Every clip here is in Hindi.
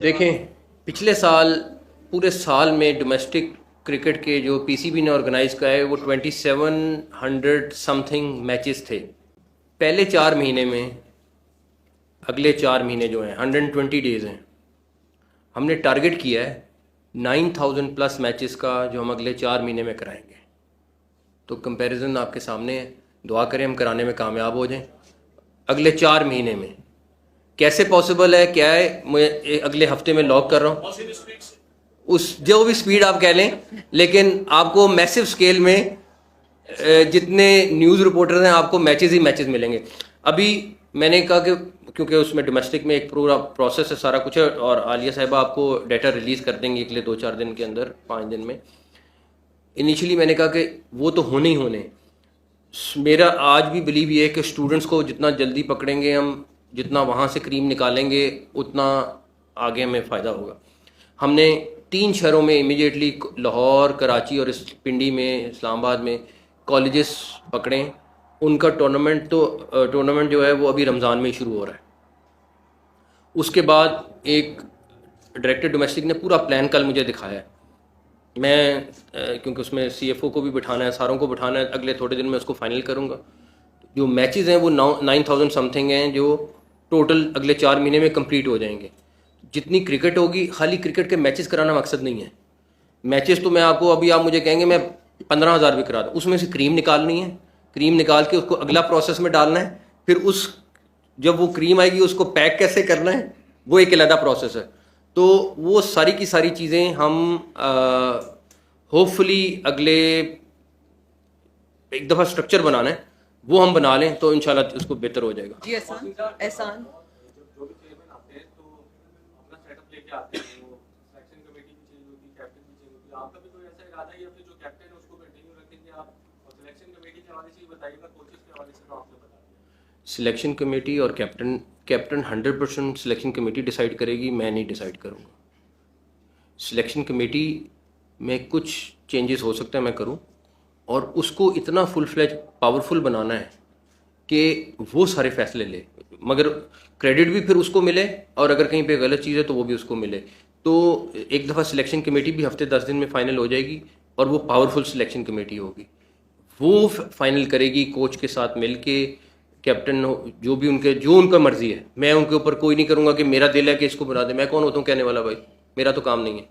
देखें, पिछले साल पूरे साल में डोमेस्टिक क्रिकेट के जो पीसीबी ने ऑर्गेनाइज किया है वो 2700 समथिंग मैचेस थे पहले 4 महीने में। अगले 4 महीने जो हैं 120 डेज़ हैं, हमने टारगेट किया है 9000 प्लस मैचेस का जो हम अगले 4 महीने में कराएंगे। तो कंपैरिजन आपके सामने है, दुआ करें हम कराने में कामयाब हो जाएं अगले 4 महीने में। कैसे पॉसिबल है, क्या है, मैं अगले हफ्ते में लॉक कर रहा हूँ उस जो भी स्पीड आप कह लें, लेकिन आपको मैसिव स्केल में जितने न्यूज़ रिपोर्टर हैं आपको मैचेस ही मैचेस मिलेंगे। अभी मैंने कहा कि क्योंकि उसमें डोमेस्टिक में एक पूरा प्रोसेस है, सारा कुछ है, और आलिया साहिबा आपको डाटा रिलीज़ कर देंगे अगले 2-4 दिन के अंदर, 5 दिन में। इनिशियली मैंने कहा कि वो तो होने ही होने। मेरा आज भी बिलीव ये है कि स्टूडेंट्स को जितना जल्दी पकड़ेंगे हम, जितना वहाँ से क्रीम निकालेंगे, उतना आगे हमें फ़ायदा होगा। हमने 3 शहरों में इमीडिएटली, लाहौर, कराची और इस पिंडी में, इस्लामाबाद में कॉलेजेस पकड़ें। उनका टूर्नामेंट जो है वो अभी रमज़ान में ही शुरू हो रहा है। उसके बाद एक डायरेक्टर डोमेस्टिक ने पूरा प्लान कल मुझे दिखाया है। मैं क्योंकि उसमें सीएफओ को भी बिठाना है, सारों को बिठाना है, अगले थोड़े दिन में उसको फाइनल करूँगा। जो मैचेस हैं वो 9000 समथिंग हैं जो टोटल अगले 4 महीने में कंप्लीट हो जाएंगे। जितनी क्रिकेट होगी, खाली क्रिकेट के मैचेस कराना मकसद नहीं है। मैचेस तो मैं आपको, अभी आप मुझे कहेंगे मैं 15,000 भी करा दूँ, उसमें से क्रीम निकालनी है, क्रीम निकाल के उसको अगला प्रोसेस में डालना है, फिर उस जब वो क्रीम आएगी उसको पैक कैसे करना है वो एक अलग प्रोसेस है। तो वो सारी की सारी चीज़ें हम होपफुली अगले एक दफ़ा स्ट्रक्चर बनाना है, वो हम बना लें तो इंशाल्लाह उसको बेहतर हो जाएगा। जी एहसान, एहसान जो भी चेयरमैन आते हैं तो अपना सेटअप लेके आते हैं, वो सिलेक्शन कमेटी भी चेंज होती है, कैप्टन भी चेंज होती है। आपका भी कोई ऐसा इरादा है या फिर जो कैप्टन है उसको कंटिन्यू रखेंगे आप? और सिलेक्शन कमेटी के हवाले से ही बताइएगा, कोचेस के हवाले से तो आपने बता दिया। सिलेक्शन कमेटी और कैप्टन 100% सिलेक्शन कमेटी डिसाइड करेगी, मैं नहीं डिसाइड करूँगा। सिलेक्शन कमेटी में कुछ चेंजेस हो सकता है मैं करूँ, और उसको इतना फुल फ्लेज पावरफुल बनाना है कि वो सारे फैसले ले, मगर क्रेडिट भी फिर उसको मिले, और अगर कहीं पे गलत चीज़ है तो वो भी उसको मिले। तो एक दफ़ा सिलेक्शन कमेटी भी हफ्ते 10 दिन में फाइनल हो जाएगी, और वो पावरफुल सिलेक्शन कमेटी होगी, वो फाइनल करेगी कोच के साथ मिल के। कैप्टन जो भी जो उनका मर्जी है, मैं उनके ऊपर कोई नहीं करूँगा कि मेरा दिल है कि इसको बना दे। मैं कौन होता हूँ कहने वाला, भाई मेरा तो काम नहीं है।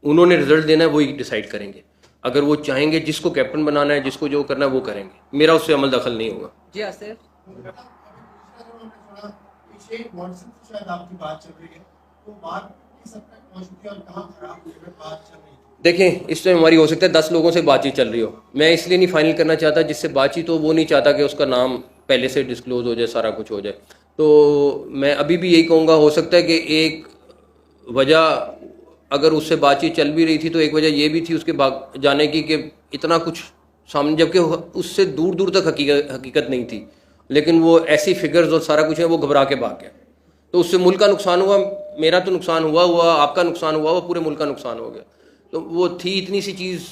उन्होंने रिजल्ट देना है, वही डिसाइड करेंगे। अगर वो चाहेंगे जिसको कैप्टन बनाना है, जिसको जो करना है वो करेंगे, मेरा उससे अमल दखल नहीं होगा। जी आसिफ, शायद आपकी बात चल रही है, तो बात किस हद तक पहुंच चुकी है और कहाँ खराब हुई है बात चल रही है? देखें, इस टाइम हमारी हो सकता है 10 लोगों से बातचीत चल रही हो। मैं इसलिए नहीं फाइनल करना चाहता, जिससे बातचीत हो वो नहीं चाहता कि उसका नाम पहले से डिस्क्लोज हो जाए, सारा कुछ हो जाए। तो मैं अभी भी यही कहूँगा, हो सकता है कि एक वजह, अगर उससे बातचीत चल भी रही थी तो एक वजह ये भी थी उसके भाग जाने की कि इतना कुछ सामने, जबकि उससे दूर दूर तक हकीकत नहीं थी, लेकिन वो ऐसी फिगर्स और सारा कुछ है, वो घबरा के भाग गया। तो उससे मुल्क का नुकसान हुआ, मेरा तो नुकसान हुआ, आपका नुकसान हुआ, पूरे मुल्क का नुकसान हो गया। तो वो थी इतनी सी चीज़,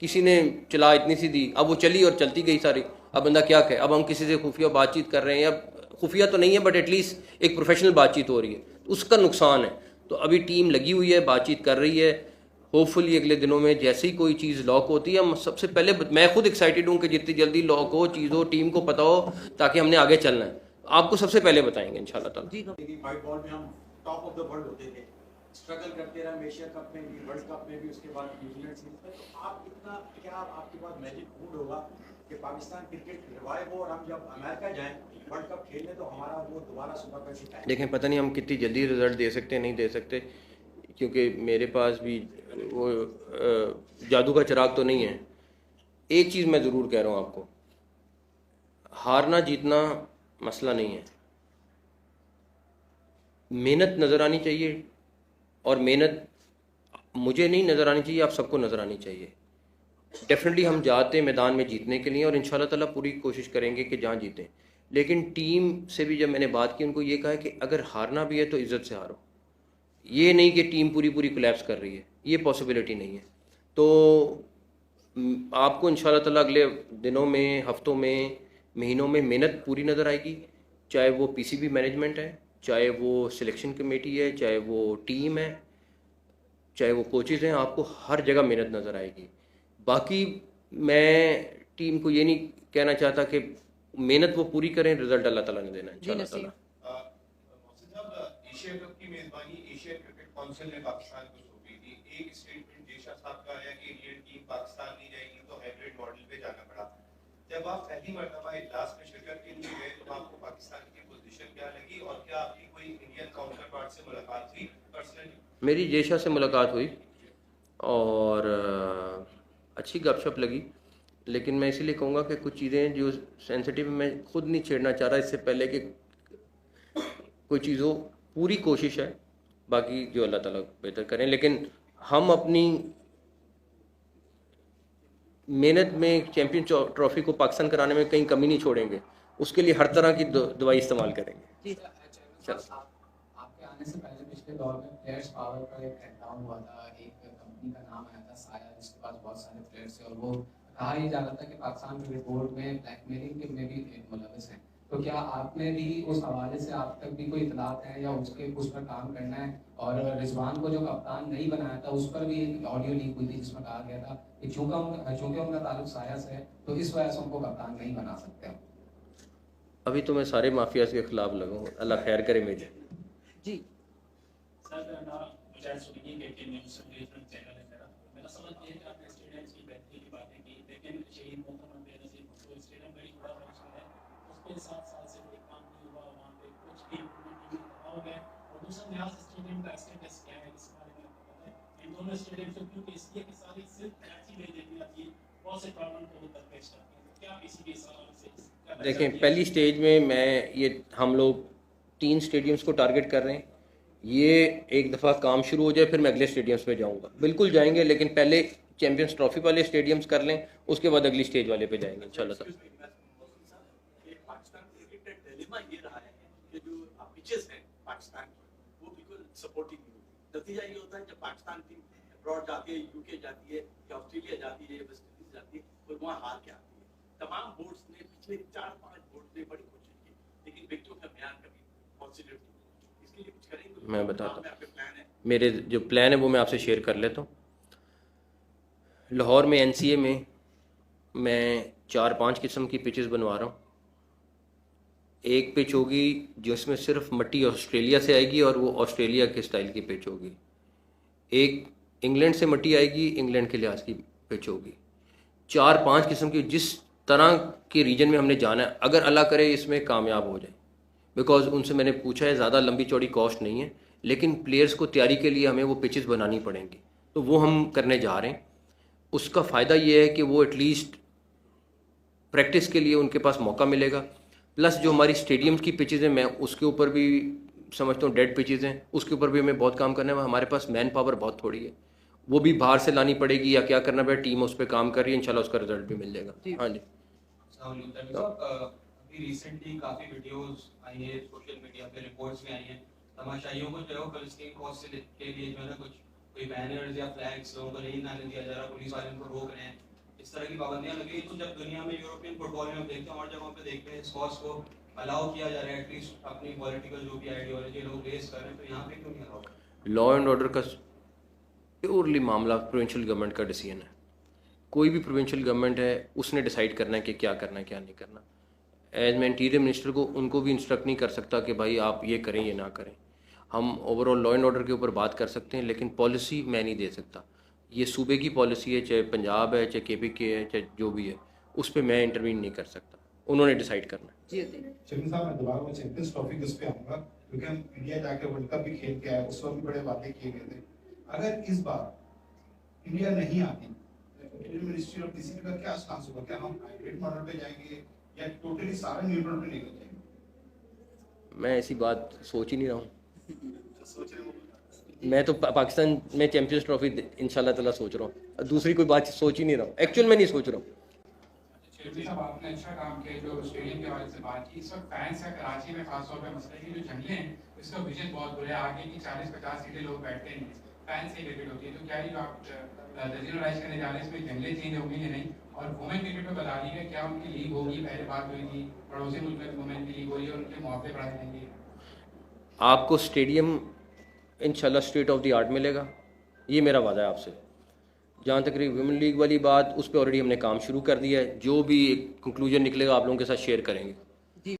किसी ने चला इतनी सी दी, अब वो चली और चलती गई सारी। अब बंदा क्या कहे, अब हम किसी से खुफिया बातचीत कर रहे हैं, या खुफिया तो नहीं है बट एटलीस्ट एक प्रोफेशनल बातचीत हो रही है, तो उसका नुकसान है। तो अभी टीम लगी हुई है, बातचीत कर रही है। होपफुली अगले दिनों में जैसे ही कोई चीज़ लॉक होती है, हम सबसे पहले, मैं खुद एक्साइटेड हूँ कि जितनी जल्दी लॉक हो चीज़ हो, टीम को पता हो, ताकि हमने आगे चलना है। आपको सबसे पहले बताएंगे इंशाल्लाह ताला। जी व्हाइट बॉल में हम टॉप ऑफ द वर्ल्ड होते थे, स्ट्रगल करते रहे एशिया कप में भी, वर्ल्ड कप में भी, उसके बाद न्यूजीलैंड सीरीज में। तो आप इतना, क्या आपके पास मैजिक फूड होगा कि पाकिस्तान क्रिकेट रिवाइव हो और हम जब अमेरिका जाएं वर्ल्ड कप खेलने तो हमारा वो दोबारा सुबह का सिखाए? देखें, पता नहीं हम कितनी जल्दी रिजल्ट दे सकते हैं, नहीं दे सकते, क्योंकि मेरे पास भी वो जादू का चिराग तो नहीं है। एक चीज़ मैं ज़रूर कह रहा हूँ आपको, हारना जीतना मसला नहीं है, मेहनत नज़र आनी चाहिए, और मेहनत मुझे नहीं नज़र आनी चाहिए, आप सबको नज़र आनी चाहिए। डेफिनेटली हम जाते हैं मैदान में जीतने के लिए, और इंशाल्लाह ताला पूरी कोशिश करेंगे कि जहाँ जीतें। लेकिन टीम से भी जब मैंने बात की, उनको ये कहा कि अगर हारना भी है तो इज़्ज़त से हारो, ये नहीं कि टीम पूरी पूरी कोलैप्स कर रही है, ये पॉसिबिलिटी नहीं है। तो आपको इंशाल्लाह ताला अगले दिनों में, हफ्तों में, महीनों में मेहनत पूरी नज़र आएगी, चाहे वो पीसीबी मैनेजमेंट है, चाहे वो सिलेक्शन कमेटी है, चाहे वो टीम है, चाहे वो कोचेज़ हैं, आपको हर जगह मेहनत नज़र आएगी। बाकी मैं टीम को ये नहीं कहना चाहता कि मेहनत वो पूरी करें, रिजल्ट अल्लाह ताला ने देना है जी इंशाल्लाह नसीम। ताला। मोहसिन साहब, एशिया कप की मेजबानी एशियन क्रिकेट काउंसिल ने पाकिस्तान को सौंपी थी। एक स्टेटमेंट जेशा साहब का आया कि इंडियन टीम पाकिस्तान नहीं जाएगी तो हाइब्रिड मॉडल पे जाना पड़ा। जब आप पहली मर्तबा इजलास में शिरकत के लिए गए तो आपको पाकिस्तान की पोजीशन क्या लगी और क्या आपकी कोई इंडियन काउंटर पार्ट से मुलाकात हुई पर्सनली? मेरी जेशा से मुलाकात हुई और अच्छी गपशप लगी, लेकिन मैं इसीलिए कहूँगा कि कुछ चीज़ें जो सेंसिटिव मैं खुद नहीं छेड़ना चाह रहा इससे पहले कि कोई चीज़ हो। पूरी कोशिश है, बाकी जो अल्लाह ताला बेहतर करें, लेकिन हम अपनी मेहनत में चैंपियन ट्रॉफी को पाकिस्तान कराने में कहीं कमी नहीं छोड़ेंगे। उसके लिए हर तरह की दवाई इस्तेमाल करेंगे। जी चलो। आपके आने से पहले पिछले दौर में प्लेयर्स पावर का एक क्रैकडाउन हुआ था। एक कंपनी का नाम आया था साया, जिसके पास बहुत सारे प्लेयर्स थे और वो कहा ही जा रहा था कि पाकिस्तान क्रिकेट बोर्ड में ब्लैकमेलिंग के में भी मुलविस हैं। तो क्या आपने भी उस हवाले से आप तक भी कोई इतलात है या उस पर काम करना है? और रिजवान को जो कप्तान नहीं बनाया था उस पर भी एक ऑडियो लीक हुई थी जिसमें कहा गया था कि चूंकि उनका ताल्लुक साया से है तो इस वजह से उनको कप्तान नहीं बना सकते हम। अभी तो मैं सारे माफियाज के खिलाफ लगूँ, अल्लाह खैर करे मेरे। जी सर मुझे सुनिए के न्यूज़ चैनल है मेरा। मेरा समझ ये है कि आपने स्टेडियम्स की बेहतरी की बातें की, लेकिन शहीद मोहतरम बेनज़ीर भुट्टो स्टेडियम बड़ी बड़ा फंक्शन है, उस पर 7 साल से कोई काम नहीं हुआ, वहाँ पे कुछ भी इम्प्रूवमेंट नहीं हुआ हो गया। और दूसरा न्याज स्टेडियम का स्टेटस क्या है, इस बारे में आपको पता है? इन दोनों स्टेडियम से क्योंकि इसलिए कि सारी सिर्फ कराची में देखी जाती है, बहुत से प्रॉब्लम को दरपेश करती है। क्या आप इसी के हिसाब से देखें, पहली स्टेज में मैं ये हम लोग 3 स्टेडियम्स को टारगेट कर रहे हैं। ये एक दफ़ा काम शुरू हो जाए फिर मैं अगले स्टेडियम्स पे जाऊंगा, बिल्कुल जाएंगे, लेकिन पहले चैंपियंस ट्रॉफी वाले स्टेडियम्स कर लें, उसके बाद अगली स्टेज वाले पे जाएंगे इंशाल्लाह ताला। पाकिस्तान क्रिकेट का डिलेमा ये रहा है कि जो पिचेस हैं पाकिस्तान की वो बिल्कुल सपोर्टिव नहीं होती। नतीजा ये होता है जब पाकिस्तान टीम अब्रॉड जाती है, यूके जाती है या ऑस्ट्रेलिया जाती है या वेस्ट इंडीज जाती है, तो वहाँ हार के आती है। तमाम बोर्ड्स ने पिछले 4-5 बोर्ड ने बड़ी कोशिश की, लेकिन विकेटों का म्यार कभी कंसीडर नहीं। इसके लिए कुछ करेंगे? मैं बताता हूँ, आपके प्लान है? मेरे जो प्लान है वो मैं आपसे शेयर कर लेता हूँ। लाहौर में NCA में मैं 4-5 किस्म की पिचेस बनवा रहा हूँ। एक पिच होगी जिसमें सिर्फ मट्टी ऑस्ट्रेलिया से आएगी और वो ऑस्ट्रेलिया के स्टाइल की पिच होगी। एक इंग्लैंड से मट्टी आएगी, इंग्लैंड के लिहाज की पिच होगी। 4-5 किस्म की जिस तरह के रीजन में हमने जाना है, अगर अल्लाह करे इसमें कामयाब हो जाए, बिकॉज उनसे मैंने पूछा है, ज़्यादा लंबी चौड़ी कॉस्ट नहीं है, लेकिन प्लेयर्स को तैयारी के लिए हमें वो पिचेस बनानी पड़ेंगी, तो वो हम करने जा रहे हैं। उसका फ़ायदा ये है कि वो एटलीस्ट प्रैक्टिस के लिए उनके पास मौका मिलेगा, प्लस जो हमारी स्टेडियम्स की पिचेज़ हैं मैं उसके ऊपर भी समझता हूँ डेड पिचेज़ हैं, उसके ऊपर भी हमें बहुत काम करना है। हमारे पास मैन पावर बहुत थोड़ी है, वो भी बाहर से लानी पड़ेगी या क्या करना पड़ेगा, टीम उस पर काम कर रही है, इंशाल्लाह उसका रिजल्ट भी मिल जाएगा। हाँ जी। अभी रिसेंटली काफी वीडियोस आई है, सोशल मीडिया पे रिपोर्ट्स में आई हैं, तमाशाइयों को जो है फलस्तीन कॉज के लिए जो है ना कुछ कोई बैनर्स या फ्लैग्स लोगों को नहीं लाने दिया जा रहा, पुलिस वाले उनको रोक रहे हैं, इस तरह की पाबंदियां लगी। तो जब दुनिया में यूरोपियन फुटबॉल में हम देखते हैं और जगहों पे देखते हैं इस कॉज को अलाउ किया जा रहा है, एटलीस्ट अपनी पॉलिटिकल जो भी आइडियोलॉजी लोग रेस कर रहे हैं, तो यहाँ पे क्यों नहीं अलाउ? लॉ एंड ऑर्डर का प्योरली मामला प्रोविंशियल गवर्नमेंट का डिसीजन है। कोई भी प्रोविंशियल गवर्नमेंट है, उसने डिसाइड करना है कि क्या करना है क्या नहीं करना। एज मैं इंटीरियर मिनिस्टर को उनको भी इंस्ट्रक्ट नहीं कर सकता कि भाई आप ये करें ये ना करें। हम ओवरऑल लॉ एंड ऑर्डर के ऊपर बात कर सकते हैं, लेकिन पॉलिसी मैं नहीं दे सकता। ये सूबे की पॉलिसी है, चाहे पंजाब है, चाहे KPK है, चाहे जो भी है, उस पर मैं इंटरवीन नहीं कर सकता, उन्होंने डिसाइड करना है। जी चलिए साहब, मैं दोबारा वो चैंपियंस ट्रॉफी के उस पे आऊंगा, क्योंकि हम इंडिया जाके वर्ल्ड कप भी खेल के आए, उस वक्त भी बड़े वादे किए गए थे। अगर इस बार इंडिया नहीं आती, इंडियन मिनिस्ट्री ऑफ डीसीपी का क्या स्टांस होगा? क्या हम हाइब्रिड मॉडल पे जाएंगे या टोटली सारा न्यूट्रल पे लेकर जाएंगे? मैं ऐसी बात सोच ही नहीं रहा हूँ। मैं तो पाकिस्तान में चैंपियंस ट्रॉफी इंशाल्लाह ताला सोच रहा हूँ, दूसरी कोई बात सोच ही नहीं रहा हूँ, एक्चुअल में नहीं सोच रहा हूँ। शेरवी साहब, आपने अच्छा काम किया जो स्टेडियम के हवाले से बात की। इस वक्त फैंस है कराची में खासतौर पर मसला है कि जो जंगलें हैं इसका विजन बहुत बुरा है, आगे की 40-50 सीटें लोग बैठते नहीं, फैंस की क्रिकेट होती है। तो क्या ये जो आप रीजनलाइज करने जा रहे हैं इसमें जंगलें चेंज होंगी या नहीं? और वुमेन क्रिकेट में बता दी है क्या उनकी लीग होगी? पहले बात हुई थी पड़ोसी मुल्क में वुमेन की लीग हो रही है और उनके मौके बढ़ाए जाएंगे। आपको स्टेडियम इंशाल्लाह स्टेट ऑफ द आर्ट मिलेगा, ये मेरा वादा है आपसे। जहाँ तक रही वुमेन लीग वाली बात, उस पर ऑलरेडी हमने काम शुरू कर दिया है, जो भी कंक्लूजन निकलेगा आप लोगों के साथ शेयर करेंगे।